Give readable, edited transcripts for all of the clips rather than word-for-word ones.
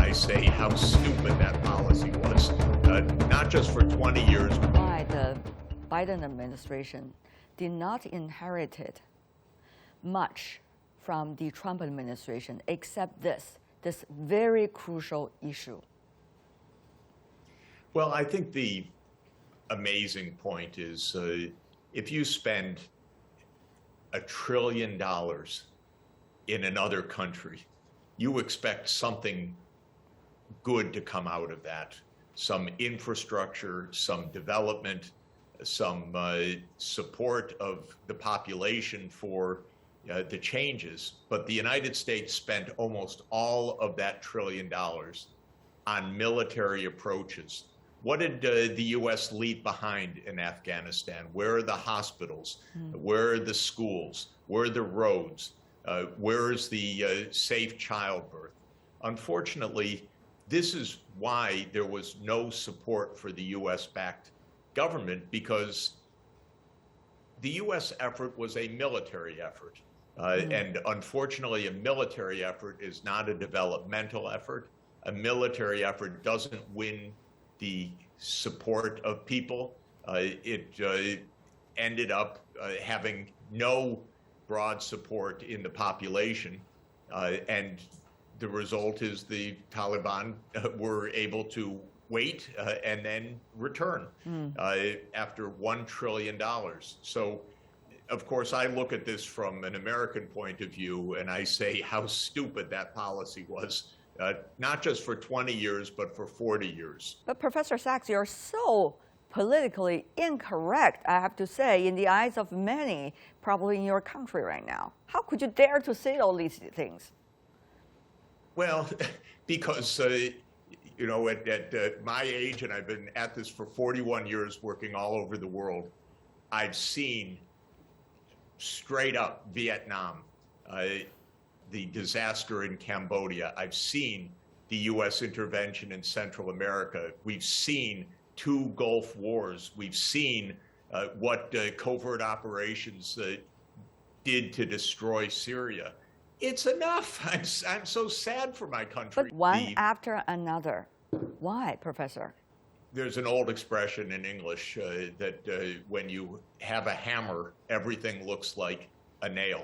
I say how stupid that policy was, not just for 20 years. Why the Biden administration did not inherit much from the Trump administration except this very crucial issue? Well, I think the amazing point is if you spend $1 trillion in another country, you expect something good to come out of that, some infrastructure, some development, some support of the population for the changes. But the United States spent almost all of that $1 trillion on military approaches. What did the U.S. leave behind in Afghanistan? Where are the hospitals? Where are the schools? Where are the roads? Where is the safe childbirth? Unfortunately, this is why there was no support for the U.S.-backed government, because the U.S. effort was a military effort. And unfortunately, a military effort is not a developmental effort. A military effort doesn't win the support of people. It ended up having no broad support in the population. And the result is the Taliban were able to wait and then return after $1 trillion. So, of course, I look at this from an American point of view, and I say how stupid that policy was, not just for 20 years, but for 40 years. But Professor Sachs, you're so politically incorrect, I have to say, in the eyes of many, probably in your country right now. How could you dare to say all these things? Well, because, you know, at my age, and I've been at this for 41 years, working all over the world, I've seen straight up Vietnam, the disaster in Cambodia. I've seen the U.S. intervention in Central America. We've seen 2 Gulf wars. We've seen what covert operations did to destroy Syria. It's enough. I'm so sad for my country. But one after another. Why, Professor? There's an old expression in English that when you have a hammer, everything looks like a nail.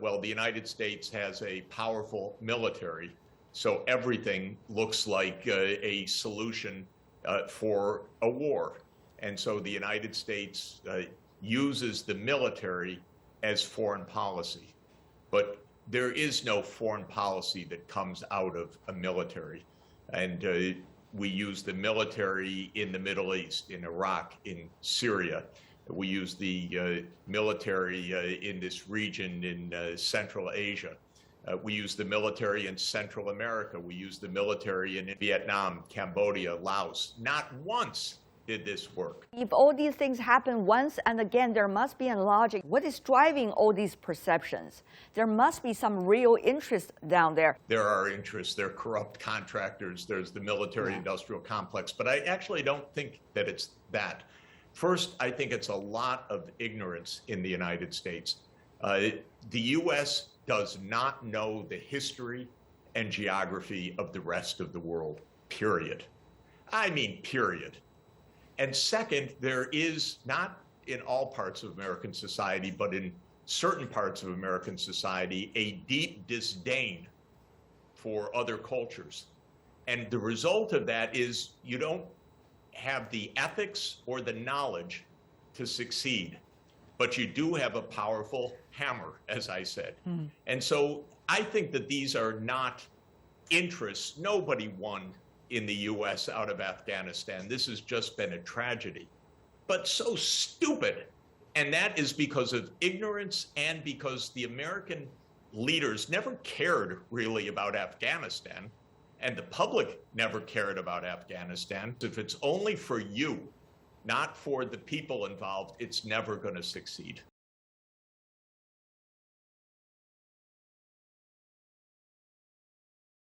Well, the United States has a powerful military, so everything looks like a solution for a war. And so the United States uses the military as foreign policy. But there is no foreign policy that comes out of a military. And we use the military in the Middle East, in Iraq, in Syria. We use the military in this region in Central Asia. We use the military in Central America. We use the military in Vietnam, Cambodia, Laos. Not once did this work. If all these things happen once and again, there must be a logic. What is driving all these perceptions? There must be some real interest down there. There are interests. There are corrupt contractors. There's the military-industrial complex. But I actually don't think that it's that. First, I think it's a lot of ignorance in the United States. The U.S. does not know the history and geography of the rest of the world, period. I mean, period. And second, there is, not in all parts of American society, but in certain parts of American society, a deep disdain for other cultures. And the result of that is you don't have the ethics or the knowledge to succeed, but you do have a powerful hammer, as I said. And so I think that these are not interests. Nobody won in the U.S. out of Afghanistan. This has just been a tragedy, but so stupid. And that is because of ignorance and because the American leaders never cared really about Afghanistan, and the public never cared about Afghanistan. If it's only for you, not for the people involved, it's never going to succeed.